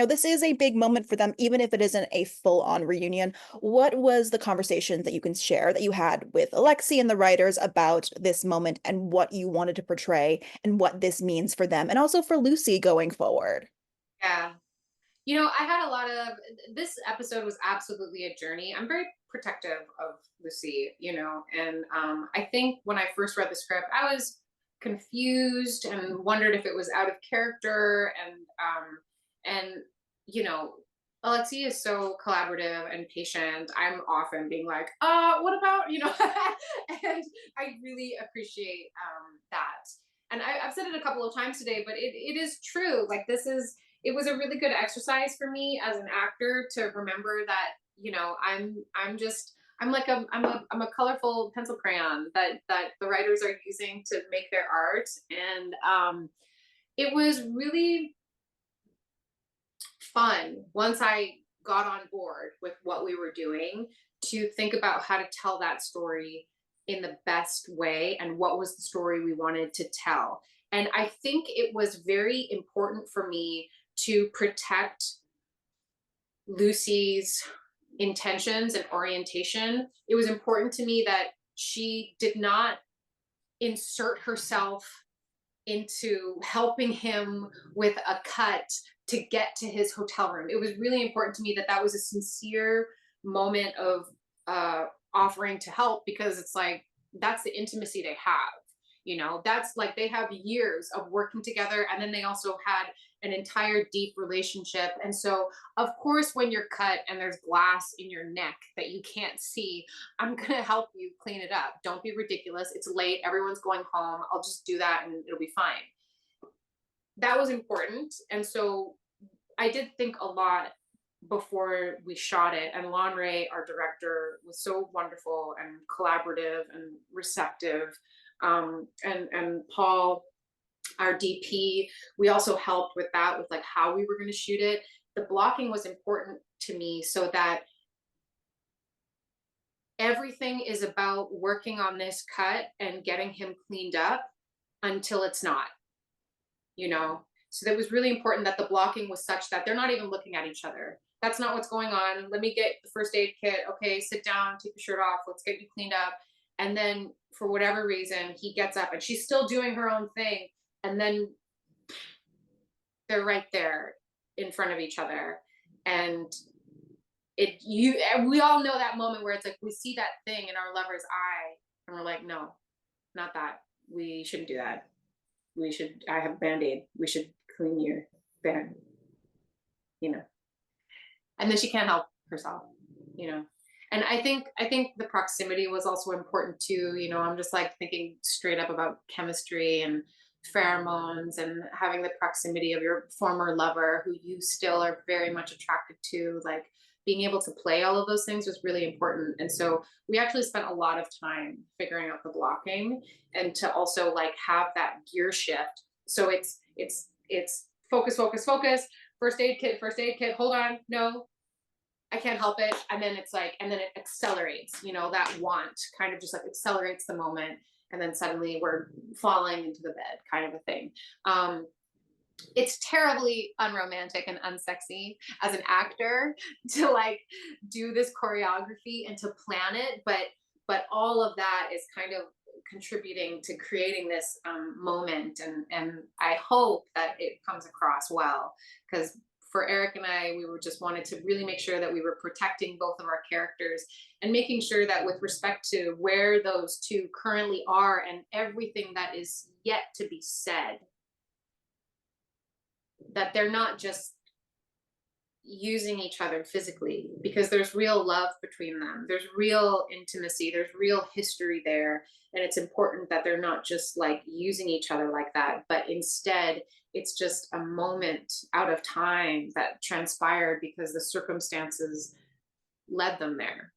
Now, this is a big moment for them, even if it isn't a full-on reunion. What was the conversation that you can share that you had with Alexi and the writers about this moment and what you wanted to portray and what this means for them and also for Lucy going forward? Yeah. I had a lot of this episode was absolutely a journey. I'm very protective of Lucy, and I think when I first read the script, I was confused and wondered if it was out of character and you know, Alexi is so collaborative and patient. I'm often being like, what about, and I really appreciate that. And I've said it a couple of times today, but it is true. Like it was a really good exercise for me as an actor to remember that I'm a colorful pencil crayon that the writers are using to make their art. And it was really fun once I got on board with what we were doing to think about how to tell that story in the best way and what was the story we wanted to tell. And I think it was very important for me to protect Lucy's intentions and orientation. It was important to me that she did not insert herself into helping him with a cut to get to his hotel room. It was really important to me that that was a sincere moment of offering to help, because it's like that's the intimacy they have. That's like they have years of working together, and then they also had an entire deep relationship. And so, of course, when you're cut and there's glass in your neck that you can't see, I'm going to help you clean it up. Don't be ridiculous. It's late. Everyone's going home. I'll just do that and it'll be fine. That was important. And so I did think a lot before we shot it. And Lon Ray, our director, was so wonderful and collaborative and receptive. And Paul, our DP, we also helped with that, with like how we were going to shoot it. The blocking was important to me so that everything is about working on this cut and getting him cleaned up until it's not, you know? So that was really important that the blocking was such that they're not even looking at each other. That's not what's going on. Let me get the first aid kit. Okay, sit down, take your shirt off. Let's get you cleaned up. And then for whatever reason, he gets up and she's still doing her own thing. And then they're right there in front of each other. And we all know that moment where it's like we see that thing in our lover's eye and we're like, no, not that. We shouldn't do that. I have a band-aid. We should clean your band, you know. And then she can't help herself, you know. And I think the proximity was also important too. I'm just like thinking straight up about chemistry and pheromones and having the proximity of your former lover who you still are very much attracted to. Like being able to play all of those things was really important. And so we actually spent a lot of time figuring out the blocking and to also like have that gear shift. So it's focus, focus, focus, first aid kit, hold on, no, I can't help it. And then it's like, and then it accelerates, that want kind of just like accelerates the moment. And then suddenly we're falling into the bed kind of a thing. It's terribly unromantic and unsexy as an actor to like do this choreography and to plan it. But all of that is kind of contributing to creating this moment. And I hope that it comes across well, because for Eric and I, we were just wanted to really make sure that we were protecting both of our characters and making sure that with respect to where those two currently are and everything that is yet to be said, that they're not just using each other physically, because there's real love between them. There's real intimacy. There's real history there. And it's important that they're not just like using each other like that, but instead it's just a moment out of time that transpired because the circumstances led them there.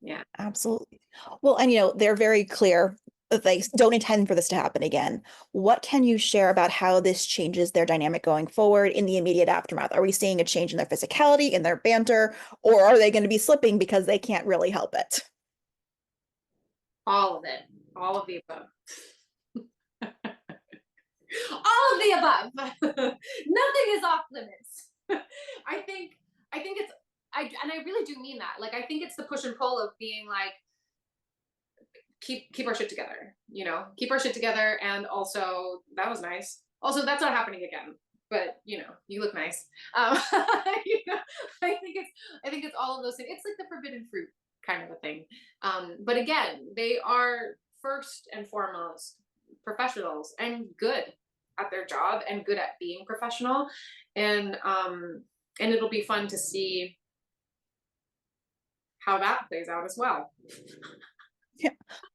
Yeah. Absolutely. Well, and they're very clear that they don't intend for this to happen again. What can you share about how this changes their dynamic going forward in the immediate aftermath? Are we seeing a change in their physicality, in their banter, or are they going to be slipping because they can't really help it? All of it. All of the above. All of the above. Nothing is off limits. I think I think it's and I really do mean that. Like I think it's the push and pull of being like keep our shit together, you know, keep our shit together. And also that was nice. Also, that's not happening again. But you know, you look nice. You know, I think it's all of those things. It's like the forbidden fruit kind of a thing. But again, they are first and foremost professionals and good at their job and good at being professional. And it'll be fun to see how that plays out as well. Yeah.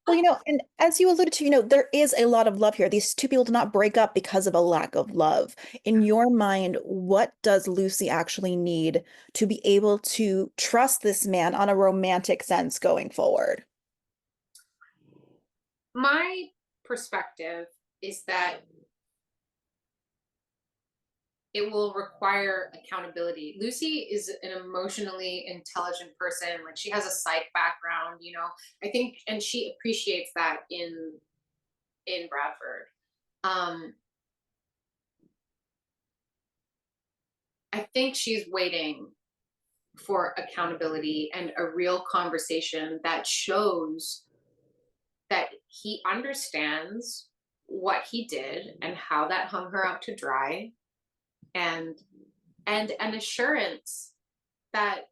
Well, and as you alluded to, there is a lot of love here. These two people did not break up because of a lack of love. In your mind, what does Lucy actually need to be able to trust this man on a romantic sense going forward? My perspective is that it will require accountability. Lucy is an emotionally intelligent person. Like she has a psych background, you know. I think, and she appreciates that in Bradford. Um, I think she's waiting for accountability and a real conversation that shows that he understands what he did and how that hung her out to dry, and an assurance that,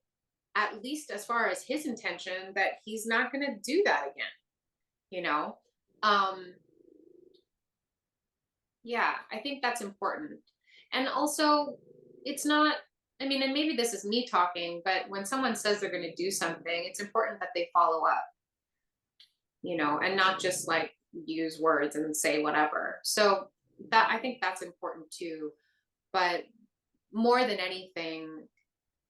at least as far as his intention, that he's not going to do that again, you know. um yeah, I think that's important. And also, it's not, I mean, and maybe this is me talking, but when someone says they're going to do something, it's important that they follow up, you know, and not just like use words and say whatever. So that, I think that's important too. But more than anything,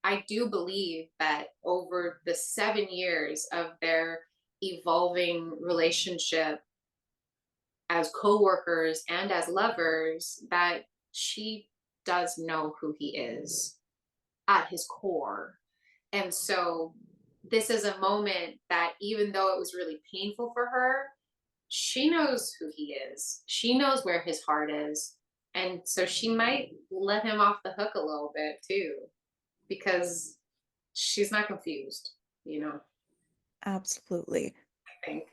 I do believe that over the 7 years of their evolving relationship as co-workers and as lovers, that she does know who he is at his core. And so this is a moment that, even though it was really painful for her, she knows who he is. She knows where his heart is. And so she might let him off the hook a little bit too, because she's not confused, you know, Absolutely. I think.